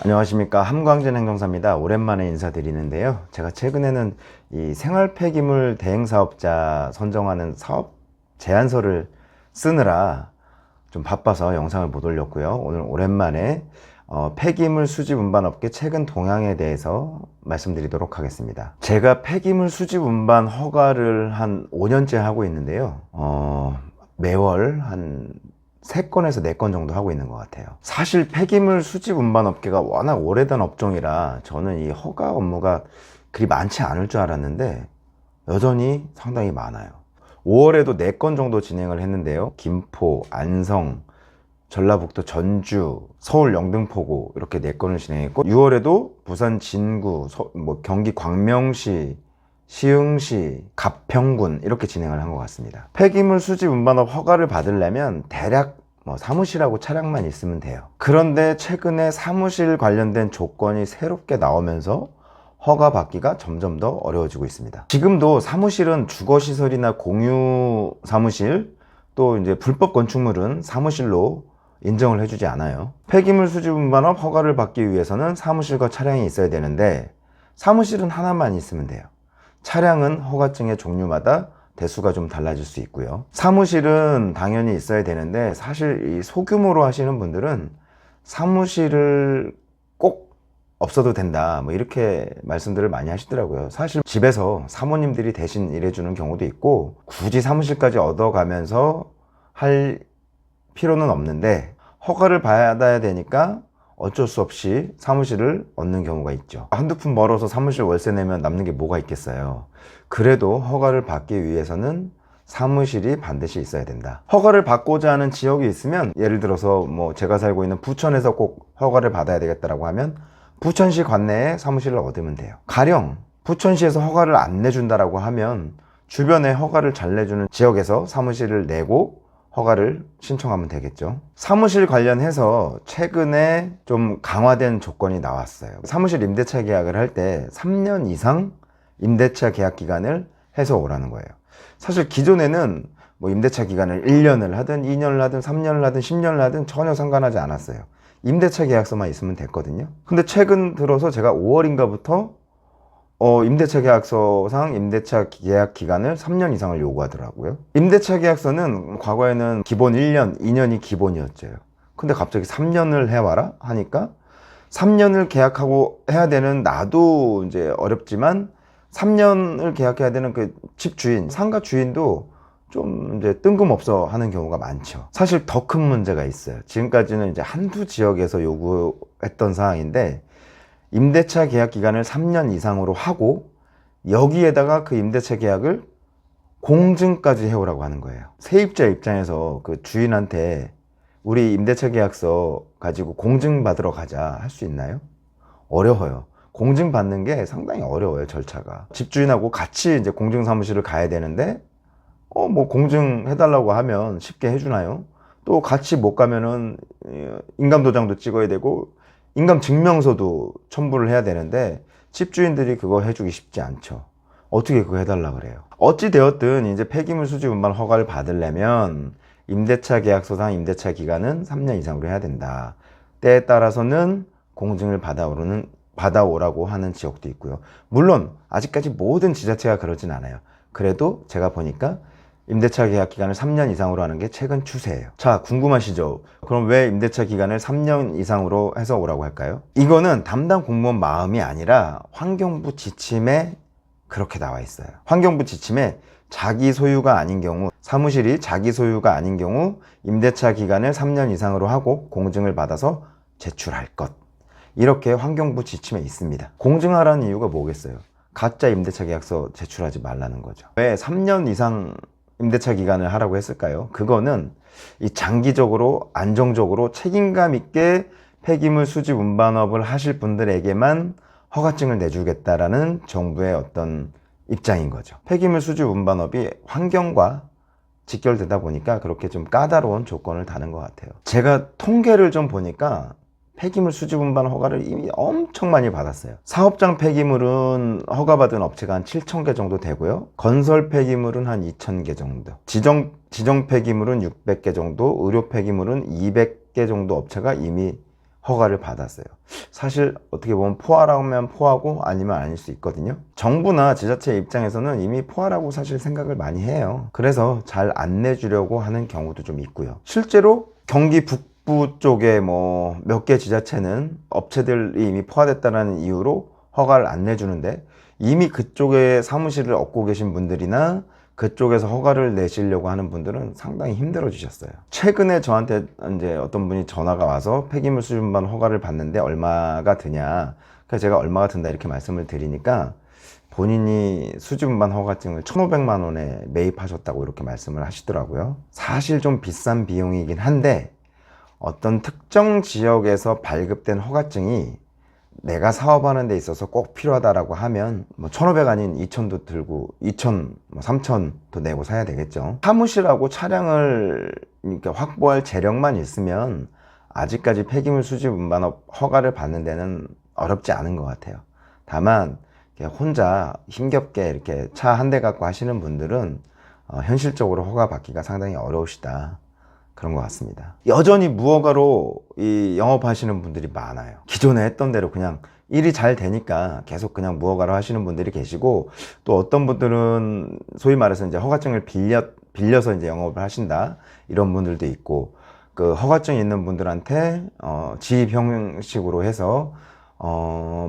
안녕하십니까. 함광진 행정사입니다. 오랜만에 인사드리는데요. 제가 최근에는 이 생활 폐기물 대행 사업자 선정하는 사업 제안서를 쓰느라 좀 바빠서 영상을 못 올렸고요. 오늘 오랜만에 폐기물 수집 운반 업계 최근 동향에 대해서 말씀드리도록 하겠습니다. 제가 폐기물 수집 운반 허가를 한 5년째 하고 있는데요. 매월 한 3건에서 4건 정도 하고 있는 것 같아요. 사실 폐기물 수집 운반 업계가 워낙 오래된 업종이라 저는 이 허가 업무가 그리 많지 않을 줄 알았는데 여전히 상당히 많아요. 5월에도 4건 정도 진행을 했는데요. 김포, 안성, 전라북도 전주, 서울 영등포구 이렇게 4건을 진행했고, 6월에도 부산 진구, 경기 광명시, 시흥시, 가평군 이렇게 진행을 한 것 같습니다. 폐기물 수집 운반업 허가를 받으려면 대략 사무실하고 차량만 있으면 돼요. 그런데 최근에 사무실 관련된 조건이 새롭게 나오면서 허가 받기가 점점 더 어려워지고 있습니다. 지금도 사무실은 주거시설이나 공유 사무실, 또 이제 불법 건축물은 사무실로 인정을 해주지 않아요. 폐기물 수집 운반업 허가를 받기 위해서는 사무실과 차량이 있어야 되는데 사무실은 하나만 있으면 돼요. 차량은 허가증의 종류마다 대수가 좀 달라질 수 있고요. 사무실은 당연히 있어야 되는데 사실 이 소규모로 하시는 분들은 사무실을 꼭 없어도 된다 이렇게 말씀들을 많이 하시더라고요. 사실 집에서 사모님들이 대신 일해주는 경우도 있고 굳이 사무실까지 얻어가면서 할 필요는 없는데 허가를 받아야 되니까 어쩔 수 없이 사무실을 얻는 경우가 있죠. 한두 푼 벌어서 사무실 월세 내면 남는 게 뭐가 있겠어요. 그래도 허가를 받기 위해서는 사무실이 반드시 있어야 된다. 허가를 받고자 하는 지역이 있으면 예를 들어서 제가 살고 있는 부천에서 꼭 허가를 받아야 되겠다라고 하면 부천시 관내에 사무실을 얻으면 돼요. 가령 부천시에서 허가를 안 내준다라고 하면 주변에 허가를 잘 내주는 지역에서 사무실을 내고 허가를 신청하면 되겠죠. 사무실 관련해서 최근에 좀 강화된 조건이 나왔어요. 사무실 임대차 계약을 할 때 3년 이상 임대차 계약 기간을 해서 오라는 거예요. 사실 기존에는 임대차 기간을 1년을 하든 2년을 하든 3년을 하든 10년을 하든 전혀 상관하지 않았어요. 임대차 계약서만 있으면 됐거든요. 근데 최근 들어서 제가 5월인가부터 임대차 계약서상 임대차 계약 기간을 3년 이상을 요구하더라고요. 임대차 계약서는 과거에는 기본 1년, 2년이 기본이었죠. 근데 갑자기 3년을 해와라 하니까 3년을 계약하고 해야 되는 나도 이제 어렵지만 3년을 계약해야 되는 그 집주인, 상가 주인도 좀 이제 뜬금없어 하는 경우가 많죠. 사실 더 큰 문제가 있어요. 지금까지는 이제 한두 지역에서 요구했던 사항인데 임대차 계약 기간을 3년 이상으로 하고 여기에다가 그 임대차 계약을 공증까지 해오라고 하는 거예요. 세입자 입장에서 그 주인한테 우리 임대차 계약서 가지고 공증 받으러 가자 할 수 있나요? 어려워요. 공증 받는 게 상당히 어려워요, 절차가. 집주인하고 같이 이제 공증 사무실을 가야 되는데 공증 해달라고 하면 쉽게 해주나요? 또 같이 못 가면은 인감도장도 찍어야 되고 인감증명서도 첨부를 해야 되는데 집주인들이 그거 해주기 쉽지 않죠. 어떻게 그거 해달라 그래요? 어찌 되었든 이제 폐기물 수집 운반 허가를 받으려면 임대차 계약서상 임대차 기간은 3년 이상으로 해야 된다. 때에 따라서는 공증을 받아오라고 하는 지역도 있고요. 물론 아직까지 모든 지자체가 그러진 않아요. 그래도 제가 보니까 임대차 계약 기간을 3년 이상으로 하는 게 최근 추세예요. 자, 궁금하시죠? 그럼 왜 임대차 기간을 3년 이상으로 해서 오라고 할까요? 이거는 담당 공무원 마음이 아니라 환경부 지침에 그렇게 나와 있어요. 환경부 지침에 자기 소유가 아닌 경우, 사무실이 자기 소유가 아닌 경우 임대차 기간을 3년 이상으로 하고 공증을 받아서 제출할 것. 이렇게 환경부 지침에 있습니다. 공증하라는 이유가 뭐겠어요? 가짜 임대차 계약서 제출하지 말라는 거죠. 왜 3년 이상 임대차 기간을 하라고 했을까요? 그거는 이 장기적으로 안정적으로 책임감 있게 폐기물 수집 운반업을 하실 분들에게만 허가증을 내주겠다라는 정부의 어떤 입장인 거죠. 폐기물 수집 운반업이 환경과 직결되다 보니까 그렇게 좀 까다로운 조건을 다는 것 같아요. 제가 통계를 좀 보니까 폐기물 수집 운반 허가를 이미 엄청 많이 받았어요. 사업장 폐기물은 허가받은 업체가 한 7,000개 정도 되고요. 건설 폐기물은 한 2,000개 정도. 지정 폐기물은 600개 정도, 의료 폐기물은 200개 정도 업체가 이미 허가를 받았어요. 사실 어떻게 보면 포화라면 포화고 아니면 아닐 수 있거든요. 정부나 지자체 입장에서는 이미 포화라고 사실 생각을 많이 해요. 그래서 잘 안 내주려고 하는 경우도 좀 있고요. 실제로 경기 북부 쪽에 뭐 몇 개 지자체는 업체들이 이미 포화됐다는 이유로 허가를 안 내주는데, 이미 그쪽에 사무실을 얻고 계신 분들이나 그쪽에서 허가를 내시려고 하는 분들은 상당히 힘들어지셨어요. 최근에 저한테 이제 어떤 분이 전화가 와서 폐기물 수준반 허가를 받는데 얼마가 드냐, 그래서 제가 얼마가 든다 이렇게 말씀을 드리니까 본인이 수준반 허가증을 1,500만 원에 매입하셨다고 이렇게 말씀을 하시더라고요. 사실 좀 비싼 비용이긴 한데, 어떤 특정 지역에서 발급된 허가증이 내가 사업하는 데 있어서 꼭 필요하다라고 하면 뭐 1,500 아닌 2,000도 들고 2,000, 뭐 3,000도 내고 사야 되겠죠. 사무실하고 차량을 그러니까 확보할 재력만 있으면 아직까지 폐기물 수집 운반업 허가를 받는 데는 어렵지 않은 것 같아요. 다만 혼자 힘겹게 이렇게 차 한 대 갖고 하시는 분들은 현실적으로 허가 받기가 상당히 어려우시다, 그런 것 같습니다. 여전히 무허가로 이 영업하시는 분들이 많아요. 기존에 했던 대로 그냥 일이 잘 되니까 계속 그냥 무허가로 하시는 분들이 계시고, 또 어떤 분들은 소위 말해서 이제 허가증을 빌려서 이제 영업을 하신다, 이런 분들도 있고, 그 허가증 있는 분들한테 지입 형식으로 해서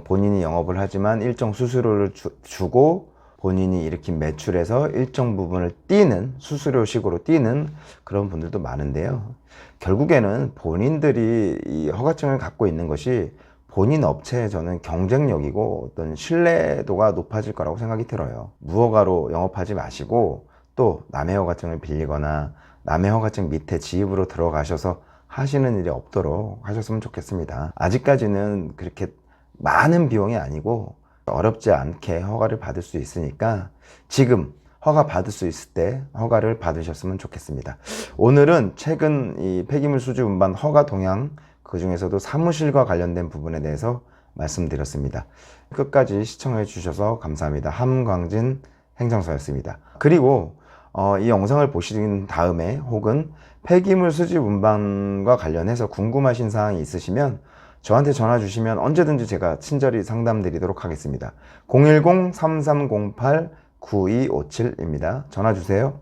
본인이 영업을 하지만 일정 수수료를 주고 본인이 일으킨 매출에서 일정 부분을 띄는, 수수료식으로 띄는 그런 분들도 많은데요. 결국에는 본인들이 이 허가증을 갖고 있는 것이 본인 업체에 저는 경쟁력이고 어떤 신뢰도가 높아질 거라고 생각이 들어요. 무허가로 영업하지 마시고 또 남의 허가증을 빌리거나 남의 허가증 밑에 지입으로 들어가셔서 하시는 일이 없도록 하셨으면 좋겠습니다. 아직까지는 그렇게 많은 비용이 아니고 어렵지 않게 허가를 받을 수 있으니까 지금 허가 받을 수 있을 때 허가를 받으셨으면 좋겠습니다. 오늘은 최근 이 폐기물 수주 운반 허가 동향, 그 중에서도 사무실과 관련된 부분에 대해서 말씀드렸습니다. 끝까지 시청해 주셔서 감사합니다. 함광진 행정사였습니다. 그리고 이 영상을 보신 다음에 혹은 폐기물 수집 운반과 관련해서 궁금하신 사항이 있으시면 저한테 전화 주시면 언제든지 제가 친절히 상담 드리도록 하겠습니다. 010-3308-9257입니다. 전화 주세요.